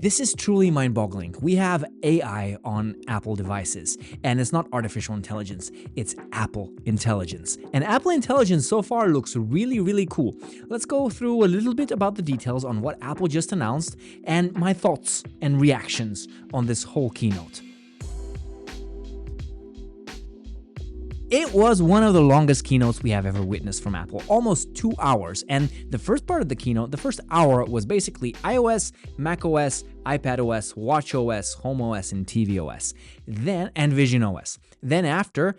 This is truly mind-boggling. We have AI on Apple devices, and it's not artificial intelligence, it's Apple intelligence. And Apple intelligence so far looks really, really cool. Let's go through a little bit about the details on what Apple just announced and my thoughts and reactions on this whole keynote. It was one of the longest keynotes we have ever witnessed from Apple, almost 2 hours. And the first part of the keynote, the first hour, was basically iOS, macOS, iPadOS, watchOS, HomeOS, and tvOS. And visionOS. Then after,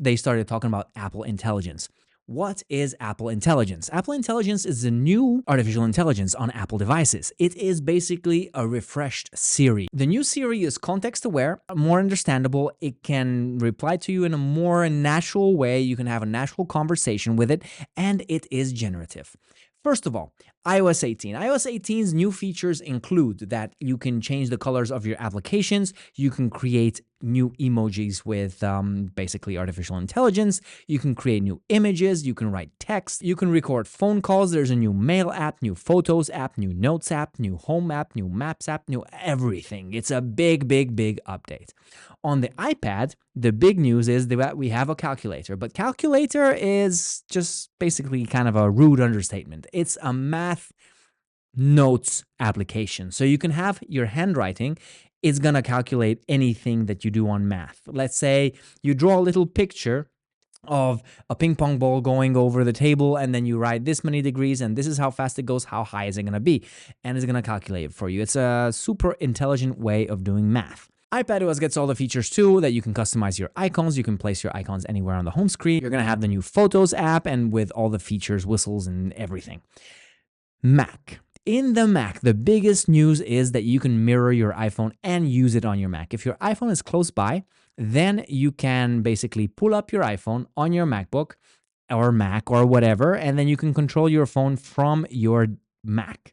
they started talking about Apple Intelligence. What is Apple Intelligence? Apple Intelligence is the new artificial intelligence on Apple devices. It is basically a refreshed Siri. The new Siri is context-aware, more understandable. It can reply to you in a more natural way. You can have a natural conversation with it, and it is generative. First of all, iOS 18. iOS 18's new features include that you can change the colors of your applications, you can create new emojis with basically artificial intelligence, you can create new images, you can write text, you can record phone calls, there's a new Mail app, new Photos app, new Notes app, new Home app, new Maps app, new everything. It's a big, big, big update. On the iPad, the big news is that we have a calculator, but calculator is just basically kind of a rude understatement. It's a math notes application. So you can have your handwriting, it's going to calculate anything that you do on math. Let's say you draw a little picture of a ping pong ball going over the table, and then you write this many degrees, and this is how fast it goes, how high is it going to be, and it's going to calculate it for you. It's a super intelligent way of doing math. iPadOS gets all the features too, that you can customize your icons, you can place your icons anywhere on the home screen. You're going to have the new Photos app, and with all the features, whistles, and everything. Mac. In the Mac, the biggest news is that you can mirror your iPhone and use it on your Mac. If your iPhone is close by, then you can basically pull up your iPhone on your MacBook or Mac or whatever, and then you can control your phone from your Mac.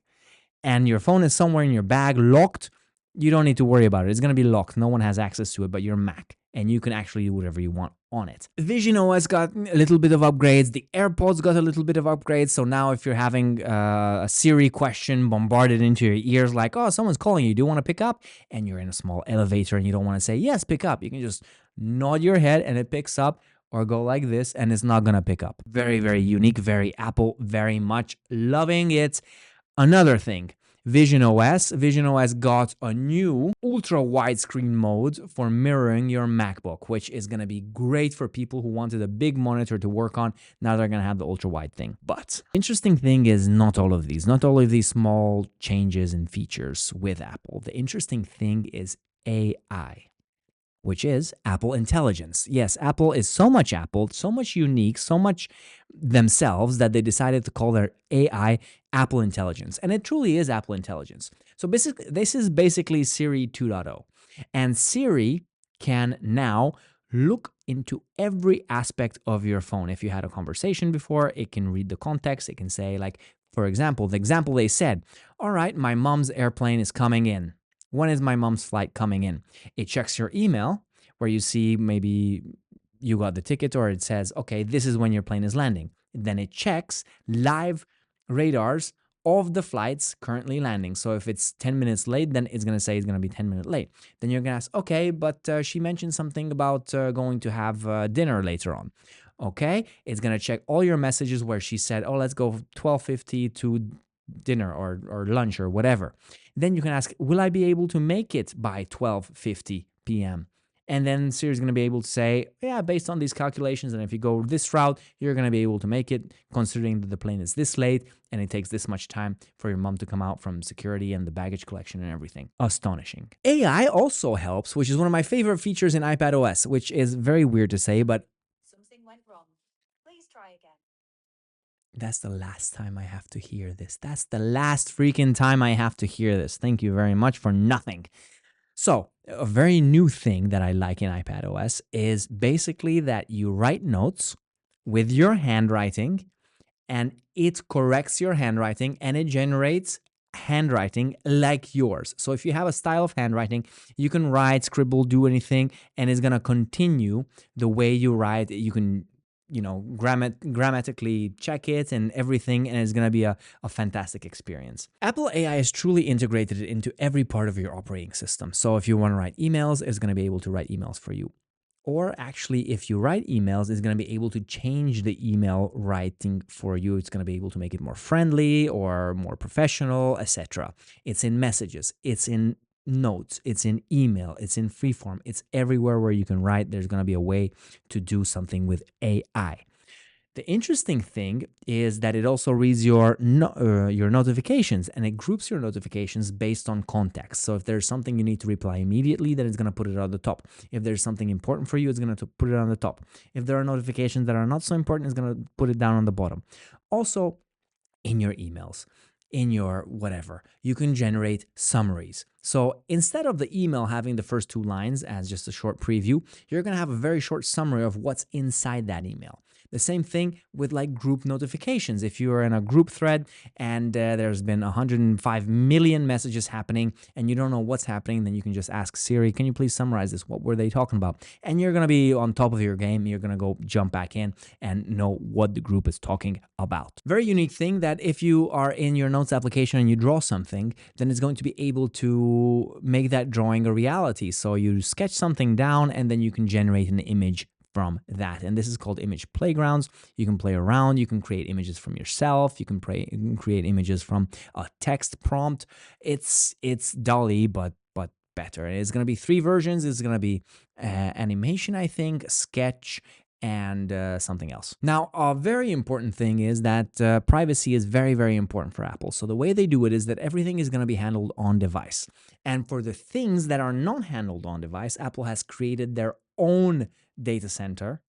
And your phone is somewhere in your bag, locked. You don't need to worry about it. It's going to be locked. No one has access to it but your Mac. And you can actually do whatever you want on it. visionOS got a little bit of upgrades. The AirPods got a little bit of upgrades. So now if you're having a Siri question bombarded into your ears like, oh, someone's calling you, do you want to pick up? And you're in a small elevator and you don't want to say, yes, pick up. You can just nod your head and it picks up, or go like this and it's not going to pick up. Very, very unique, very Apple, very much loving it. Another thing. visionOS got a new ultra widescreen mode for mirroring your MacBook, which is going to be great for people who wanted a big monitor to work on. Now they're going to have the ultra wide thing. But interesting thing is not all of these small changes and features with Apple. The interesting thing is AI, which is Apple Intelligence. Yes, Apple is so much Apple, so much unique, so much themselves that they decided to call their AI Apple Intelligence. And it truly is Apple Intelligence. So basically, this is basically Siri 2.0. And Siri can now look into every aspect of your phone. If you had a conversation before, it can read the context. It can say, like, for example, the example they said, all right, my mom's airplane is coming in. When is my mom's flight coming in? It checks your email where you see maybe you got the ticket, or it says, okay, this is when your plane is landing. Then it checks live radars of the flights currently landing. So if it's 10 minutes late, then it's going to say it's going to be 10 minutes late. Then you're going to ask, okay, but she mentioned something about going to have dinner later on. Okay, it's going to check all your messages where she said, oh, let's go 12:50 to dinner or lunch or whatever. Then you can ask, will I be able to make it by 12:50 p.m.? And then Siri's going to be able to say, yeah, based on these calculations, and if you go this route, you're going to be able to make it, considering that the plane is this late and it takes this much time for your mom to come out from security and the baggage collection and everything. Astonishing. AI also helps, which is one of my favorite features in iPadOS, which is very weird to say, but something went wrong. Please try again. That's the last time I have to hear this. That's the last freaking time I have to hear this. Thank you very much for nothing. So, a very new thing that I like in iPadOS is basically that you write notes with your handwriting, and it corrects your handwriting and it generates handwriting like yours. So if you have a style of handwriting, you can write, scribble, do anything, and it's going to continue the way you write. You can grammatically check it and everything, and it's going to be a fantastic experience. Apple AI is truly integrated into every part of your operating system. So if you want to write emails, it's going to be able to write emails for you. Or actually, if you write emails, it's going to be able to change the email writing for you. It's going to be able to make it more friendly or more professional, etc. It's in messages, it's in notes, it's in email, it's in freeform, it's everywhere where you can write. There's going to be a way to do something with AI. The interesting thing is that it also reads your notifications, and it groups your notifications based on context. So if there's something you need to reply immediately, then it's going to put it on the top. If there's something important for you, it's going to put it on the top. If there are notifications that are not so important, it's going to put it down on the bottom. Also, in your emails, in your whatever, you can generate summaries. So instead of the email having the first 2 lines as just a short preview, you're going to have a very short summary of what's inside that email. The same thing with like group notifications. If you are in a group thread and there's been 105 million messages happening and you don't know what's happening, then you can just ask Siri, can you please summarize this? What were they talking about? And you're going to be on top of your game. You're going to go jump back in and know what the group is talking about. Very unique thing that if you are in your notes application and you draw something, then it's going to be able to make that drawing a reality. So you sketch something down and then you can generate an image from that. And this is called image playgrounds. You can play around, you can create images from yourself, you can create images from a text prompt. It's DALL-E, but better. It's going to be 3 versions. It's going to be animation, I think, sketch, and something else. Now, a very important thing is that privacy is very, very important for Apple. So the way they do it is that everything is going to be handled on device. And for the things that are not handled on device, Apple has created their own data center,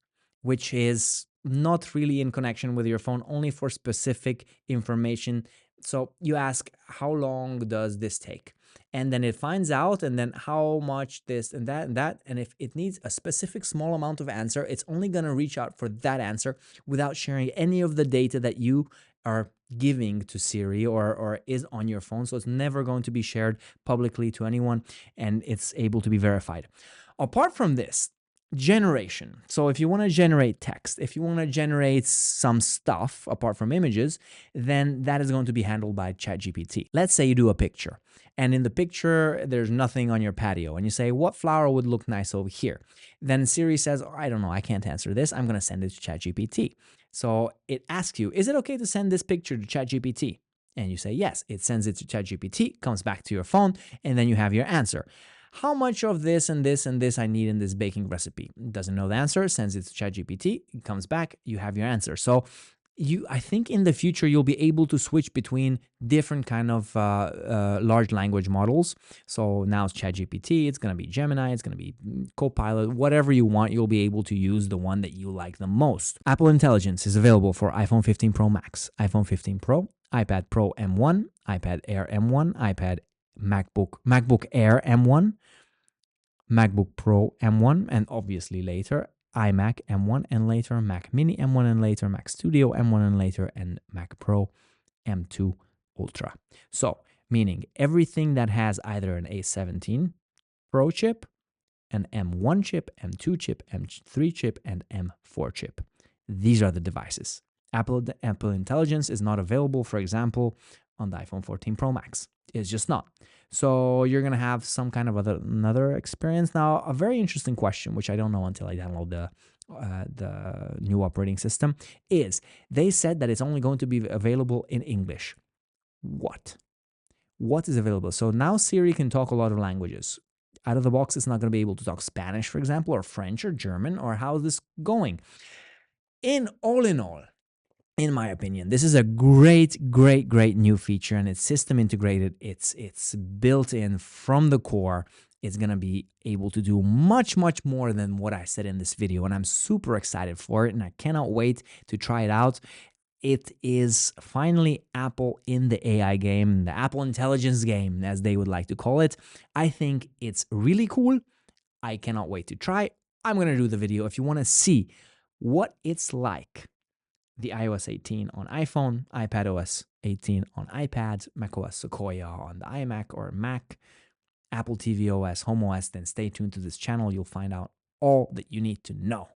which is not really in connection with your phone, only for specific information. So you ask, how long does this take? And then it finds out, and then how much this and that and that. And if it needs a specific small amount of answer, it's only going to reach out for that answer without sharing any of the data that you are giving to Siri or is on your phone. So it's never going to be shared publicly to anyone, and it's able to be verified. Apart from this, generation. So if you want to generate text, if you want to generate some stuff apart from images, then that is going to be handled by ChatGPT. Let's say you do a picture, and in the picture there's nothing on your patio, and you say, what flower would look nice over here? Then Siri says, oh, I don't know, I can't answer this, I'm going to send it to ChatGPT. So it asks you, is it okay to send this picture to ChatGPT? And you say yes. It sends it to ChatGPT, comes back to your phone, and then you have your answer. How much of this and this and this I need in this baking recipe? Doesn't know the answer, sends it to ChatGPT, it comes back, you have your answer. So I think in the future you'll be able to switch between different kind of large language models. So now it's ChatGPT, it's going to be Gemini, it's going to be Copilot, whatever you want, you'll be able to use the one that you like the most. Apple Intelligence is available for iPhone 15 Pro Max, iPhone 15 Pro, iPad Pro M1, iPad Air M1, MacBook Air M1, MacBook Pro M1, and obviously later iMac M1, and later Mac Mini M1, and later Mac Studio M1, and later and Mac Pro M2 Ultra. So meaning everything that has either an A17 Pro chip, an M1 chip, M2 chip, M3 chip, and M4 chip. These are the devices. Apple Intelligence is not available, for example, on the iPhone 14 Pro Max. It's just not. So you're going to have some kind of another experience. Now, a very interesting question, which I don't know until I download the new operating system, is they said that it's only going to be available in English. What is available? So now Siri can talk a lot of languages. Out of the box, it's not going to be able to talk Spanish, for example, or French or German, or how is this going? In all, in my opinion, this is a great new feature, and it's system integrated. It's built in from the core. It's going to be able to do much more than what I said in this video, and I'm super excited for it, and I cannot wait to try it out. It is finally Apple in the AI game, the Apple Intelligence game, as they would like to call it. I think it's really cool. I cannot wait to try. I'm going to do the video. If you want to see what it's like, the iOS 18 on iPhone, iPadOS 18 on iPad, macOS Sequoia on the iMac or Mac, Apple tvOS, HomeOS, then stay tuned to this channel. You'll find out all that you need to know.